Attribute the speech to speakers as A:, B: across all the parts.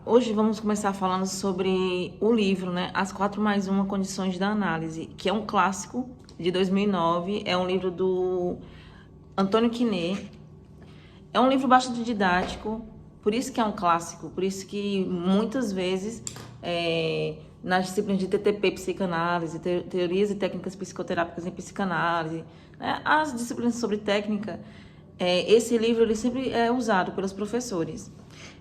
A: Hoje vamos começar falando sobre o livro, né? As 4+1 Condições da Análise, que é um clássico de 2009, é um livro do Antônio Quinet. É um livro bastante didático, por isso que é um clássico, por isso que muitas vezes nas disciplinas de TTP, psicanálise, teorias e técnicas psicoterápicas em psicanálise, né? As disciplinas sobre técnica, esse livro ele sempre é usado pelos professores.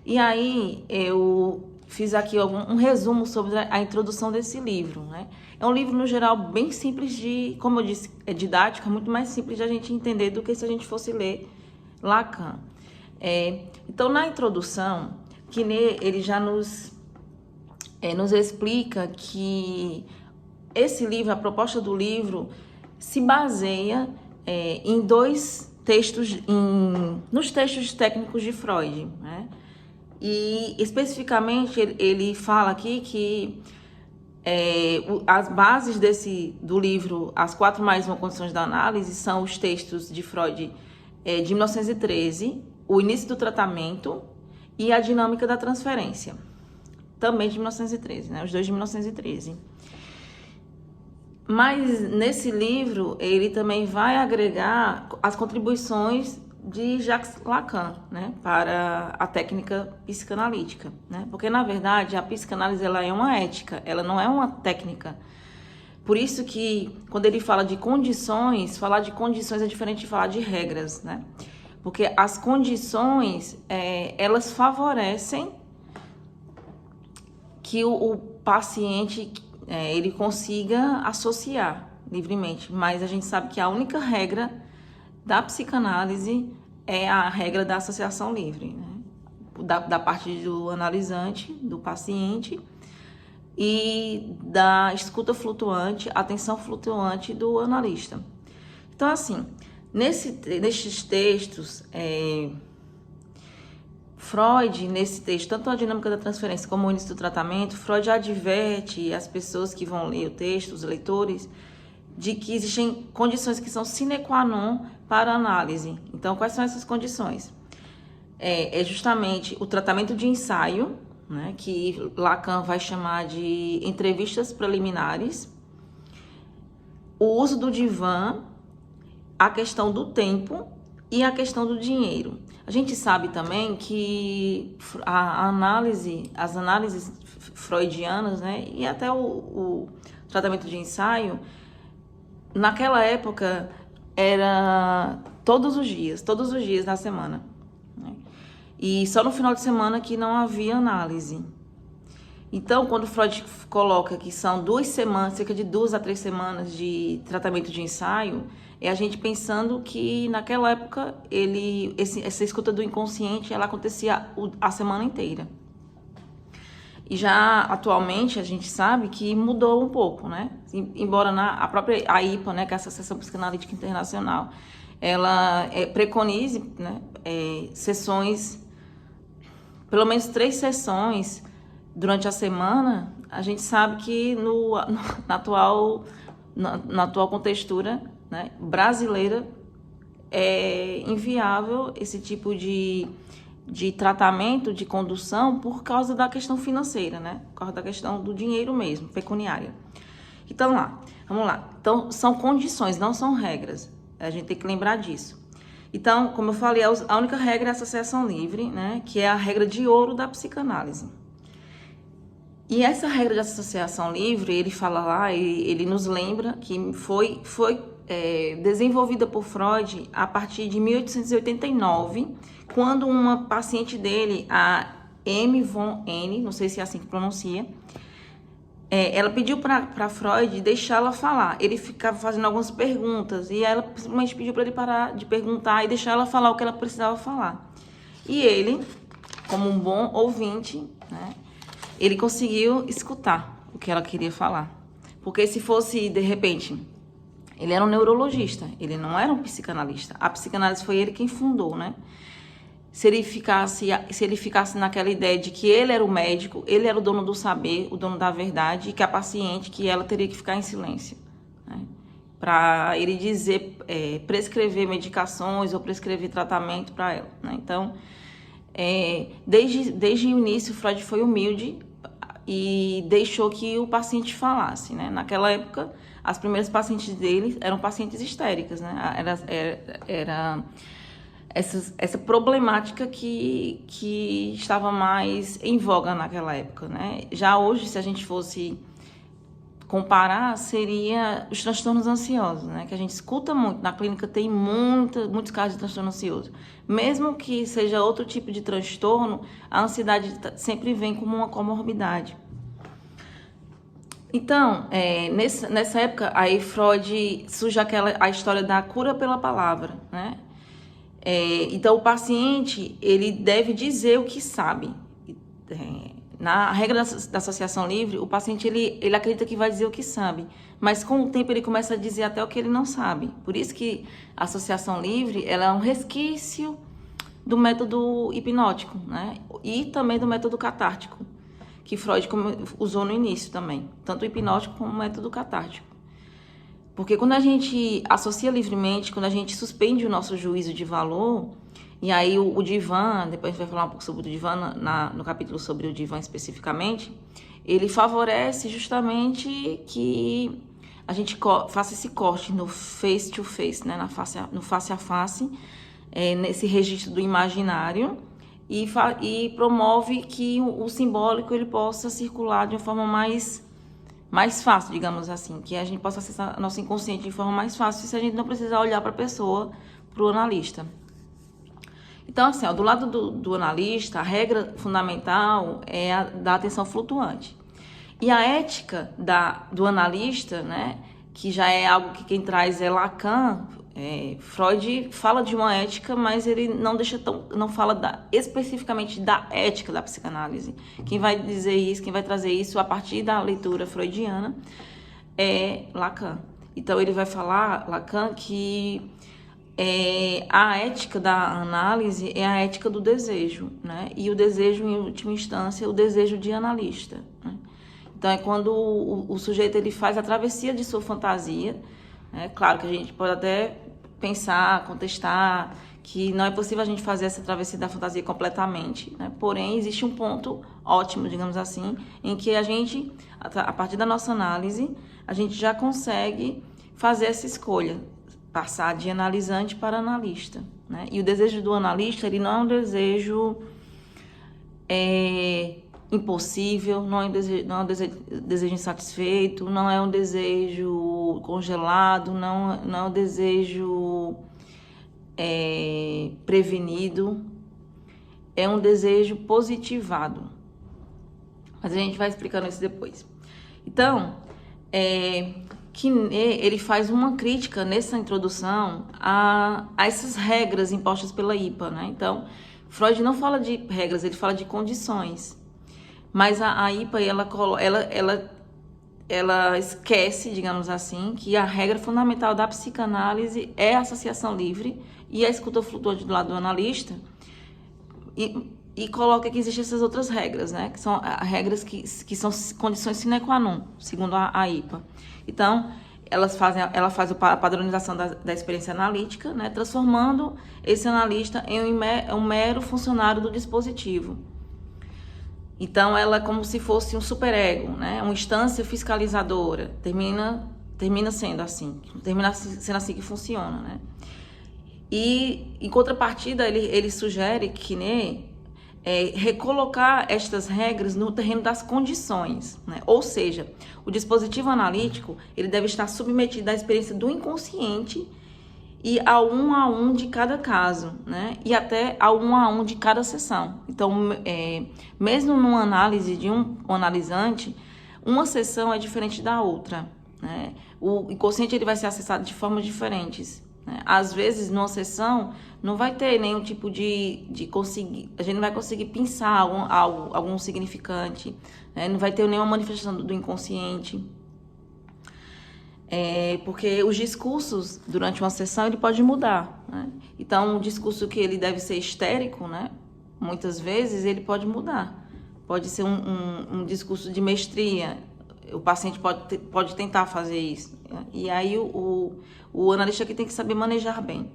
A: E aí eu fiz aqui um resumo sobre a introdução desse livro, né? É um livro, no geral, bem simples como eu disse, é didático, é muito mais simples de a gente entender do que se a gente fosse ler Lacan. Então, na introdução, Quinet, ele já nos explica que esse livro, a proposta do livro, se baseia em dois textos, nos textos técnicos de Freud, né? E especificamente ele fala aqui que as bases do livro As 4+1 Condições da Análise são os textos de Freud de 1913, O Início do Tratamento e A Dinâmica da Transferência, também de 1913, né? Os dois de 1913. Mas nesse livro ele também vai agregar as contribuições de Jacques Lacan, né, para a técnica psicanalítica, né? Porque na verdade a psicanálise ela é uma ética, ela não é uma técnica. Por isso que quando ele fala de condições, falar de condições é diferente de falar de regras, né? Porque as condições elas favorecem que o paciente ele consiga associar livremente, mas a gente sabe que a única regra da psicanálise é a regra da associação livre, né? Da parte do analisante, do paciente, e da escuta flutuante, atenção flutuante do analista. Então, assim, nesses textos, Freud, nesse texto, tanto a dinâmica da transferência como o início do tratamento, Freud adverte as pessoas que vão ler o texto, os leitores, de que existem condições que são sine qua non para a análise. Então, quais são essas condições? É justamente o tratamento de ensaio, né, que Lacan vai chamar de entrevistas preliminares, o uso do divã, a questão do tempo e a questão do dinheiro. A gente sabe também que as análises freudianas, né, e até o tratamento de ensaio, naquela época era todos os dias da semana, né? E só no final de semana que não havia análise. Então, quando Freud coloca que são 2 semanas, cerca de 2 a 3 semanas de tratamento de ensaio, é a gente pensando que naquela época essa escuta do inconsciente ela acontecia a semana inteira. E já atualmente a gente sabe que mudou um pouco, né? Embora a própria AIPA, né, que é a Associação Psicanalítica Internacional, ela preconize, né, sessões, pelo menos 3 sessões durante a semana, a gente sabe que na atual contextura, né, brasileira, é inviável esse tipo de tratamento, de condução, por causa da questão financeira, né? Por causa da questão do dinheiro mesmo, pecuniária. Então, vamos lá. Então, são condições, não são regras. A gente tem que lembrar disso. Então, como eu falei, a única regra é a associação livre, né? Que é a regra de ouro da psicanálise. E essa regra de associação livre, ele fala lá, ele nos lembra que foi desenvolvida por Freud a partir de 1889, quando uma paciente dele, a M. von N., não sei se é assim que pronuncia, ela pediu para Freud deixá-la falar. Ele ficava fazendo algumas perguntas e ela simplesmente pediu para ele parar de perguntar e deixar ela falar o que ela precisava falar. E ele, como um bom ouvinte, né, ele conseguiu escutar o que ela queria falar. Porque se fosse, de repente, ele era um neurologista, ele não era um psicanalista. A psicanálise foi ele quem fundou, né? Se ele ficasse naquela ideia de que ele era o médico, ele era o dono do saber, o dono da verdade, e que a paciente, que ela teria que ficar em silêncio, né? Para ele dizer, prescrever medicações ou prescrever tratamento para ela, né? Então, Desde o início, Freud foi humilde e deixou que o paciente falasse, né? Naquela época, as primeiras pacientes dele eram pacientes histéricas, né? Era essa problemática que estava mais em voga naquela época, né? Já hoje, se a gente fosse comparar, seria os transtornos ansiosos, né? Que a gente escuta muito. Na clínica tem muitos casos de transtorno ansioso. Mesmo que seja outro tipo de transtorno, a ansiedade sempre vem como uma comorbidade. Então, nessa época, aí Freud surge a história da cura pela palavra, né? Então, o paciente, ele deve dizer o que sabe. Na regra da associação livre, o paciente ele acredita que vai dizer o que sabe, mas com o tempo ele começa a dizer até o que ele não sabe. Por isso que a associação livre ela é um resquício do método hipnótico, né? E também do método catártico, que Freud usou no início também, tanto o hipnótico como o método catártico. Porque quando a gente associa livremente, quando a gente suspende o nosso juízo de valor, e aí o divã, depois a gente vai falar um pouco sobre o divã no capítulo sobre o divã especificamente, ele favorece justamente que a gente faça esse corte no face to face, né, no face a face, nesse registro do imaginário, e promove que o simbólico ele possa circular de uma forma mais fácil, digamos assim, que a gente possa acessar nosso inconsciente de forma mais fácil, se a gente não precisar olhar para a pessoa, para o analista. Então, assim, do lado do analista, a regra fundamental é a da atenção flutuante. E a ética do analista, né, que já é algo que quem traz é Lacan. Freud fala de uma ética, mas ele não fala especificamente da ética da psicanálise. Quem vai dizer isso, quem vai trazer isso a partir da leitura freudiana é Lacan. Então ele vai falar, Lacan, que a ética da análise é a ética do desejo, né? E o desejo, em última instância, é o desejo de analista, né? Então é quando o sujeito ele faz a travessia de sua fantasia. Claro que a gente pode até pensar, contestar, que não é possível a gente fazer essa travessia da fantasia completamente, né? Porém, existe um ponto ótimo, digamos assim, em que a gente, a partir da nossa análise, a gente já consegue fazer essa escolha, passar de analisante para analista, né? E o desejo do analista, ele não é um desejo impossível, não é um desejo insatisfeito, não é um desejo congelado, não é um desejo prevenido, é um desejo positivado. Mas a gente vai explicando isso depois. Então, ele faz uma crítica nessa introdução a essas regras impostas pela IPA, né? Então, Freud não fala de regras, ele fala de condições. Mas a IPA, ela esquece, digamos assim, que a regra fundamental da psicanálise é a associação livre e a escuta flutuante do lado do analista, e coloca que existem essas outras regras, né? Que são regras que são condições sine qua non, segundo a IPA. Então, ela faz a padronização da experiência analítica, né? Transformando esse analista em um mero funcionário do dispositivo. Então, ela é como se fosse um superego, né? Uma instância fiscalizadora. Termina sendo assim. Termina sendo assim que funciona, né? E, em contrapartida, ele sugere que, né, recolocar estas regras no terreno das condições, né? Ou seja, o dispositivo analítico ele deve estar submetido à experiência do inconsciente e ao 1 a 1 de cada caso, né? E até ao 1 a 1 de cada sessão. Então, mesmo numa análise de um analisante, uma sessão é diferente da outra, né? O inconsciente ele vai ser acessado de formas diferentes, né? Às vezes, numa sessão, não vai ter nenhum tipo de conseguir, a gente não vai conseguir pensar algum significante, né? Não vai ter nenhuma manifestação do inconsciente. Porque os discursos durante uma sessão ele pode mudar, né? Então um discurso que ele deve ser histérico, né? Muitas vezes ele pode mudar, pode ser um discurso de mestria, o paciente pode tentar fazer isso, né? E aí o analista aqui tem que saber manejar bem.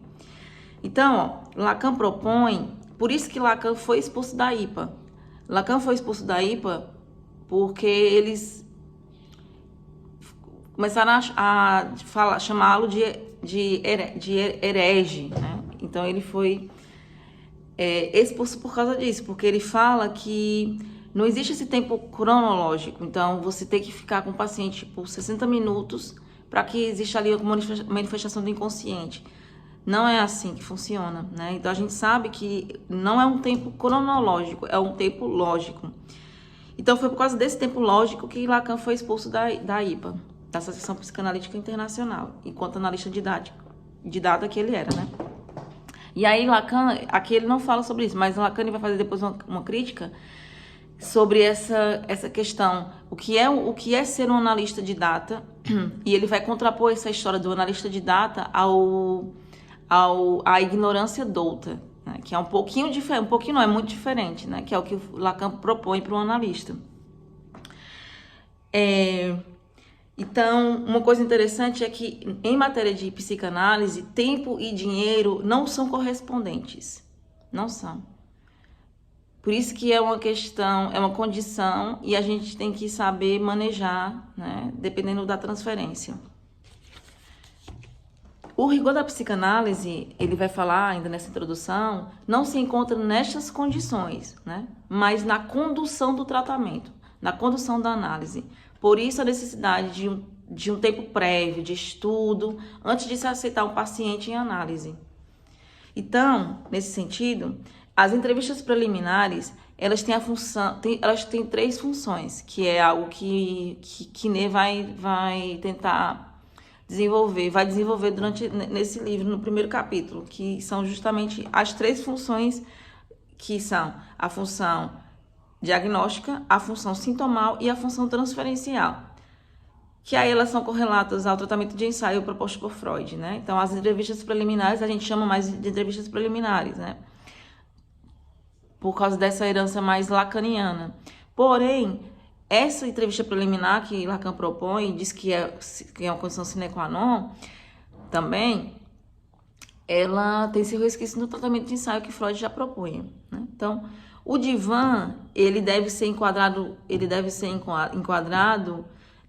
A: Então, Lacan propõe Por isso que Lacan foi expulso da IPA. Lacan foi expulso da IPA porque eles começaram a chamá-lo de herege, né? Então ele foi expulso por causa disso, porque ele fala que não existe esse tempo cronológico. Então você tem que ficar com o paciente por 60 minutos para que exista ali uma manifestação do inconsciente. Não é assim que funciona, né? Então a gente sabe que não é um tempo cronológico, é um tempo lógico. Então foi por causa desse tempo lógico que Lacan foi expulso da IPA, da Associação Psicanalítica Internacional, enquanto analista de data que ele era, né? E aí Lacan, aqui ele não fala sobre isso, mas Lacan vai fazer depois uma crítica sobre essa questão, o que é ser um analista de data, e ele vai contrapor essa história do analista de data à ignorância douta, né? Que é um pouquinho diferente, um pouquinho não, é muito diferente, né? Que é o que Lacan propõe para o analista. Então, uma coisa interessante é que, em matéria de psicanálise, tempo e dinheiro não são correspondentes. Não são. Por isso que é uma questão, é uma condição, e a gente tem que saber manejar, né? Dependendo da transferência. O rigor da psicanálise, ele vai falar ainda nessa introdução, não se encontra nestas condições, né? Mas na condução do tratamento, na condução da análise. Por isso a necessidade de um tempo prévio, de estudo, antes de se aceitar um paciente em análise. Então, nesse sentido, as entrevistas preliminares, elas têm elas têm 3 funções, que é algo que Ney vai tentar vai desenvolver nesse livro, no primeiro capítulo, que são justamente as 3 funções, que são a função diagnóstica, a função sintomal e a função transferencial, que aí elas são correlatas ao tratamento de ensaio proposto por Freud, né? Então, as entrevistas preliminares, a gente chama mais de entrevistas preliminares, né? Por causa dessa herança mais lacaniana. Porém, essa entrevista preliminar que Lacan propõe, diz que é uma condição sine qua non, também, ela tem seu resquício no tratamento de ensaio que Freud já propunha, né? Então, o divã, ele deve ser enquadrado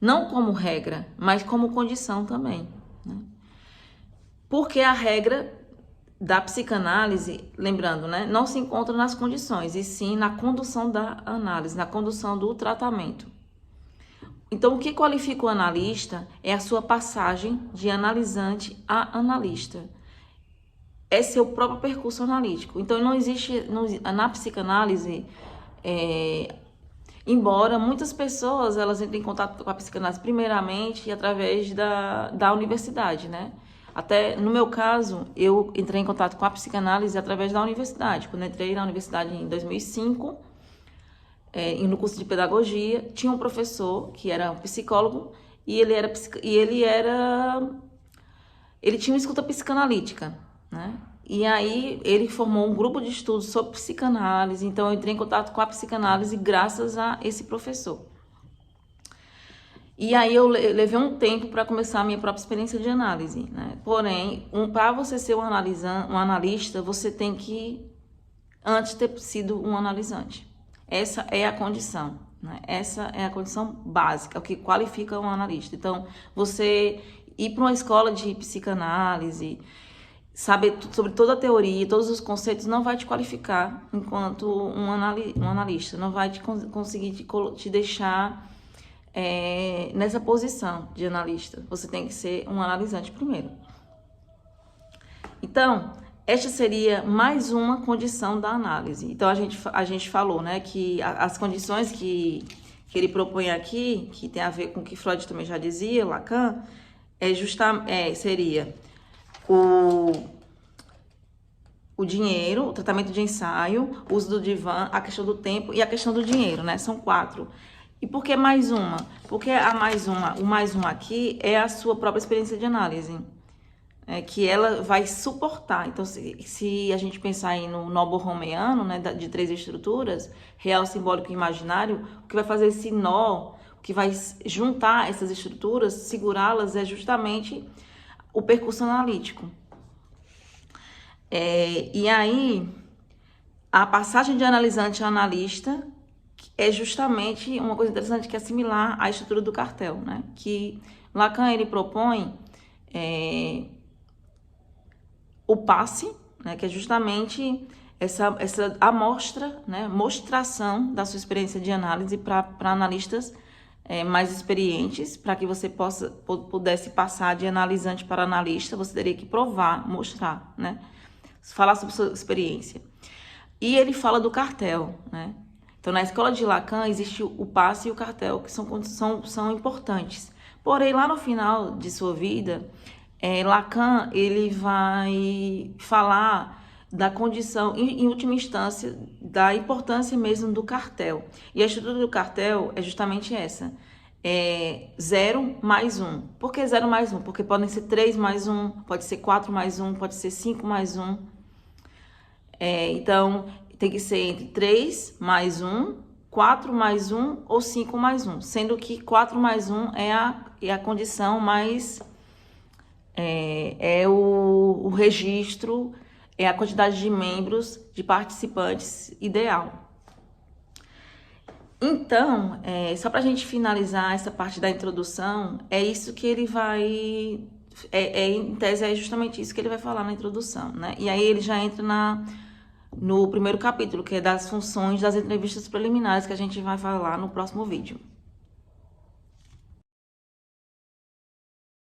A: não como regra, mas como condição também, né? Porque a regra da psicanálise, lembrando, né, não se encontra nas condições, e sim na condução da análise, na condução do tratamento. Então, o que qualifica o analista é a sua passagem de analisante a analista. Esse é o próprio percurso analítico. Então, não existe, na psicanálise, embora muitas pessoas elas entrem em contato com a psicanálise primeiramente através da universidade, né? Até no meu caso, eu entrei em contato com a psicanálise através da universidade. Quando eu entrei na universidade em 2005, no curso de pedagogia, tinha um professor que era um psicólogo e ele tinha uma escuta psicanalítica, né? E aí ele formou um grupo de estudos sobre psicanálise. Então eu entrei em contato com a psicanálise graças a esse professor. E aí eu levei um tempo para começar a minha própria experiência de análise, né? Porém, para você ser um analista, você tem que antes ter sido um analisante. Essa é a condição, né? Essa é a condição básica, o que qualifica um analista. Então, você ir para uma escola de psicanálise, saber sobre toda a teoria, todos os conceitos, não vai te qualificar enquanto um analista. Não vai conseguir te deixar nessa posição de analista. Você tem que ser um analisante primeiro. Então, esta seria mais uma condição da análise. Então, a gente falou, né, que as condições que ele propõe aqui, que tem a ver com o que Freud também já dizia, Lacan, seria o dinheiro, o tratamento de ensaio, o uso do divã, a questão do tempo e a questão do dinheiro, né? São 4. E por que mais uma? Porque o mais uma aqui é a sua própria experiência de análise, que ela vai suportar. Então, se a gente pensar aí no nó borromeano, né, de 3 estruturas, real, simbólico e imaginário, o que vai fazer esse nó, o que vai juntar essas estruturas, segurá-las, é justamente o percurso analítico. E aí, a passagem de analisante a analista é justamente uma coisa interessante que é similar à estrutura do cartel, né? Que Lacan, ele propõe o passe, né? Que é justamente essa amostra, né? Mostração da sua experiência de análise para analistas mais experientes. Para que você pudesse passar de analisante para analista, você teria que provar, mostrar, né? Falar sobre sua experiência. E ele fala do cartel, né? Então, na escola de Lacan, existe o passe e o cartel, que são importantes. Porém, lá no final de sua vida, Lacan, ele vai falar da condição, em última instância, da importância mesmo do cartel. E a estrutura do cartel é justamente essa. 0 mais 1. Por que 0 mais 1? Porque podem ser 3 mais 1, pode ser 4 mais 1, pode ser 5 mais 1. Então, tem que ser entre 3 mais 1, 4 mais 1 ou 5 mais 1. Sendo que 4 mais 1 é a condição mais... o registro, é a quantidade de membros, de participantes ideal. Então, só para a gente finalizar essa parte da introdução, é isso que ele vai... em tese, é justamente isso que ele vai falar na introdução, né? E aí ele já entra no primeiro capítulo, que é das funções das entrevistas preliminares, que a gente vai falar no próximo vídeo.